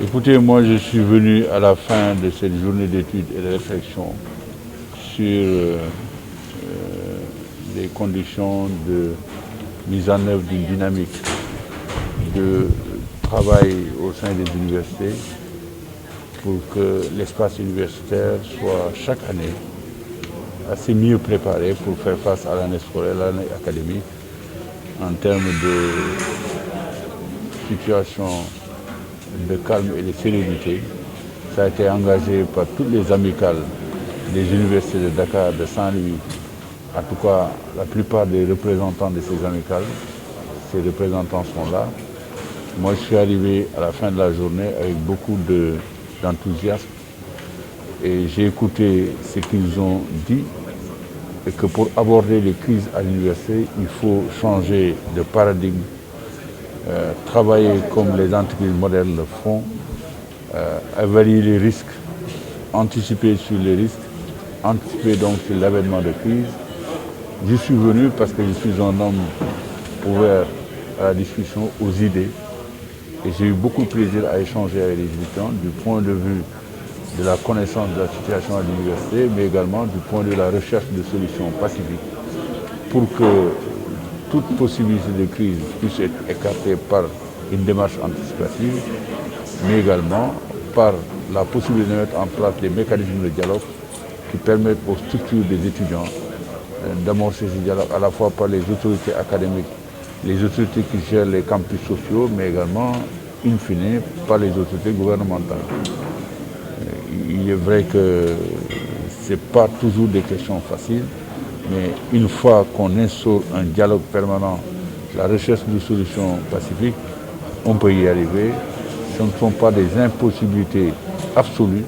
Écoutez, moi je suis venu à la fin de cette journée d'études et de réflexion sur les conditions de mise en œuvre d'une dynamique de travail au sein des universités pour que l'espace universitaire soit chaque année assez mieux préparé pour faire face à l'année scolaire, l'année académique, en termes de situation de calme et de sérénité. Ça a été engagé par toutes les amicales des universités de Dakar, de Saint-Louis, en tout cas la plupart des représentants de ces amicales. Ces représentants sont là. Moi, je suis arrivé à la fin de la journée avec beaucoup d'enthousiasme et j'ai écouté ce qu'ils ont dit et que pour aborder les crises à l'université, il faut changer de paradigme, travailler comme les entreprises modernes le font, évaluer les risques, anticiper sur les risques, anticiper donc sur l'avènement de crise. Je suis venu parce que je suis un homme ouvert à la discussion, aux idées, et j'ai eu beaucoup de plaisir à échanger avec les étudiants du point de vue de la connaissance de la situation à l'université, mais également du point de vue de la recherche de solutions pacifiques pour que toute possibilité de crise puisse être écartée par une démarche anticipative, mais également par la possibilité de mettre en place des mécanismes de dialogue qui permettent aux structures des étudiants d'amorcer ce dialogue à la fois par les autorités académiques, les autorités qui gèrent les campus sociaux, mais également, in fine, par les autorités gouvernementales. Il est vrai que ce n'est pas toujours des questions faciles, mais une fois qu'on instaure un dialogue permanent, la recherche de solutions pacifiques, on peut y arriver. Ce ne sont pas des impossibilités absolues,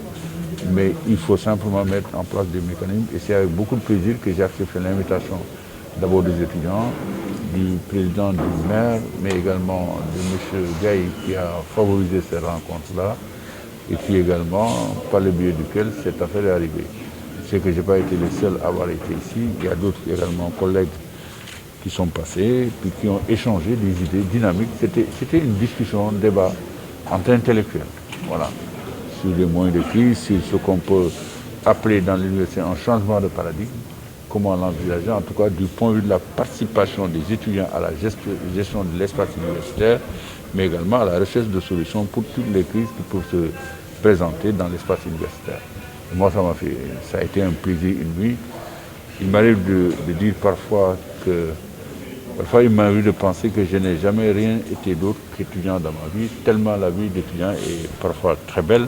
mais il faut simplement mettre en place des mécanismes. Et c'est avec beaucoup de plaisir que j'ai accepté l'invitation d'abord des étudiants, du président du maire, mais également de M. Gaye qui a favorisé ces rencontres-là, et qui également, par le biais duquel cette affaire est arrivée. Je sais que je n'ai pas été le seul à avoir été ici. Il y a d'autres également collègues qui sont passés, puis qui ont échangé des idées dynamiques. C'était une discussion, un débat entre intellectuels, voilà, sur les moyens de crise, sur ce qu'on peut appeler dans l'université un changement de paradigme, comment l'envisager, en tout cas du point de vue de la participation des étudiants à la gestion de l'espace universitaire, mais également à la recherche de solutions pour toutes les crises qui peuvent se présenter dans l'espace universitaire. Et moi, ça a été un plaisir inouï. Il m'arrive de dire parfois il m'arrive de penser que je n'ai jamais rien été d'autre qu'étudiant dans ma vie, tellement la vie d'étudiant est parfois très belle,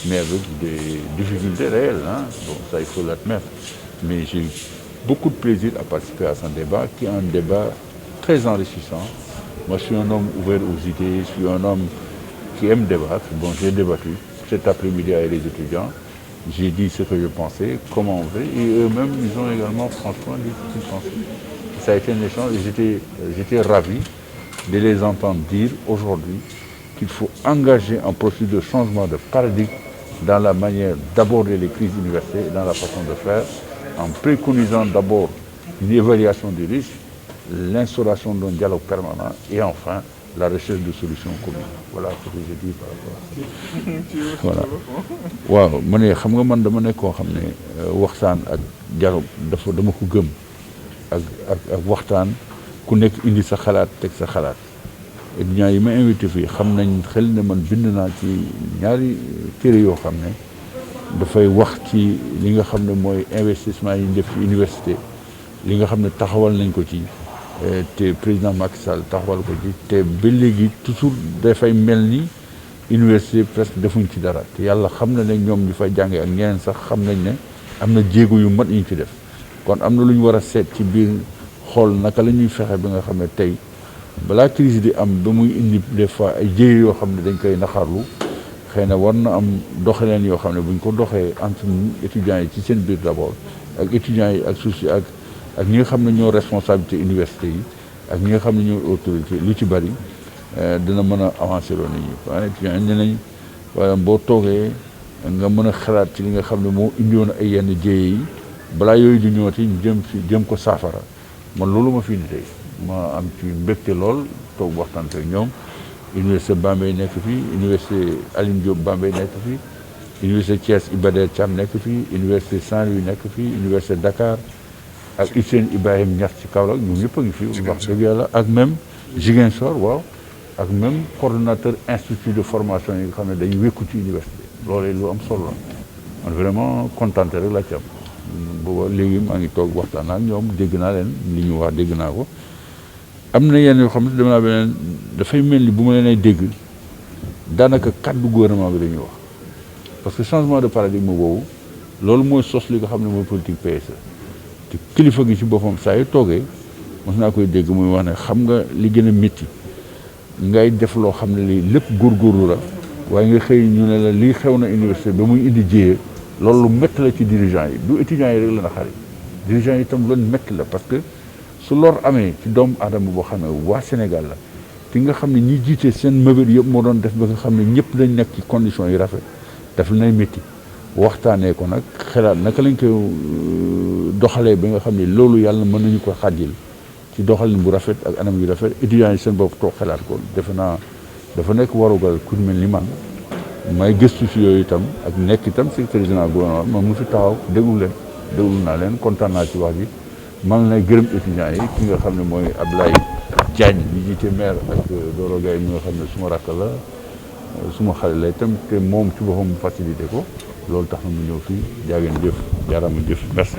mais avec des difficultés réelles. Bon, ça, il faut l'admettre. Mais j'ai eu beaucoup de plaisir à participer à ce débat, qui est un débat très enrichissant. Moi, je suis un homme ouvert aux idées, je suis un homme qui aime débattre. Bon, j'ai débattu cet après-midi avec les étudiants. J'ai dit ce que je pensais, comment on fait, et eux-mêmes, ils ont également franchement dit ce qu'ils pensaient. Ça a été un échange et j'étais ravi de les entendre dire aujourd'hui qu'il faut engager un processus de changement de paradigme dans la manière d'aborder les crises universitaires et dans la façon de faire, en préconisant d'abord une évaluation du risque, l'instauration d'un dialogue permanent et enfin la recherche de solutions communes. Voilà ce que j'ai dit par rapport à ça. Voilà. Waaw, ma ne xam nga man dama nekk koo xam ne waxtaan ak dialogue dama ko gëm ak waxtaan ku nekk indi sa xalaat teg sa xalaat. étudiants yi ma invité fii xam nañ xel ne man bind naa ci ñaari téere yoo xam ne dafay wax ci li nga xam ne mooy investissement yi ñu def ci université li nga xam ne taxawal nañ ko ci te président Macky Sall taxawal ko ci te ba léegi toujours dafay mel ni université presque defuñ ci dara te yàlla xam na ne ñoom ñu fay jàngee ak ñeneen sax xam nañ ne am na jéego yu mat ñu ci def kon am na lu ñu war a seet ci biir xool naka la ñuy fexe ba nga xam ne tey balaa crise di am ba muy indi des fois ay jéego yoo xam ne dañ koy naxarlu xëy na war na am doxaleen yoo xam ne buñ ko doxee entre étudiants yi ci seen biir d'abord ak étudiants yi ak souci ak ñi nga xam ne ñoo responsabilité université yi ak ñi nga xam ne ñoo autorité lu ci bari dina mën a avancer loo nit ñi waaye étudiants yi ne nañ waaye boo toogee nga mën a xalaat ci li nga xam ne moo indiwoon ay yenn jéye yi balaa yooyu di ñëwati ñu jëm ko saafara man loolu ma fi indi tey ma am ci mbégte lool toog waxtaan ak ñoom université Bambey nekk fii université Alioune Diop Bambey nekk fii université Thiès Iba Der Thiam nekk fii université Saint-Louis nekk fii université Dakar ak Hissène Ibrahima Niass ci Kaolack ñoom ñëpp a ngi fii wax dëgg yàlla ak même Ziguinchor waaw ak même coordonnateur institut de formation yi nga xam ne dañuy wékku ci université loolu lu am solo la man vraiment contenté rek laa ci am booba léegi maa ngi toog waxtaan ak ñoom dégg naa leen li ñu wax dégg naa ko am na yenn yoo xam ne dama naa beneen dafay mel ni bu ma leen ay dégg daanaka kàddu gouvernement bi dañuy wax parce que changement de paradigme boobu loolu mooy sos li nga xam ne mooy politique PSE te kilifa gi ci boppam saa yu toogee mos naa koy dégg muy wax ne xam nga li gën a métti ngay def loo xam ne lii lépp góorgóorlu la waaye nga xëy ñu ne la lii xew na université ba muy indi jiyee loolu lu métti la ci dirigeant yi du étudiants yi rek la na xari dirigeant yi itam loolu métti la parce que su lor amee ci doomu aadama boo xam ne waa Sénégal la ki nga xam ne ñi jiite seen mëbër yëpp moo doon def ba nga xam ne ñëpp dañ nekk ci conditions yi rafet daf nay métti waxtaanee ko nag xelaat naka lañ koy doxalee ba nga xam ne loolu yàlla mën nañu ko xàjjil ci doxalin bu rafet ak anam yu rafet étudiants yi seen bopp toog xelaat ko defe naa dafa nekk warugal ku mel ni man may gëstu si yooyu itam ak nekk itam secrétaire général gouvernement moom mu fi taxaw déglu naa leen kontaan naa ci wax ji maa ngi lay gërëm étudiants yi ki nga xam ne mooy Ablaye Diagne bi jiite maire ak Doro Gaye mi nga xam ne suma rakk la suma xale la itam te moom ci boppam facilité ko loolu tax na mu ñëw fii jaa ngeen jëf jaaraama jëf merci.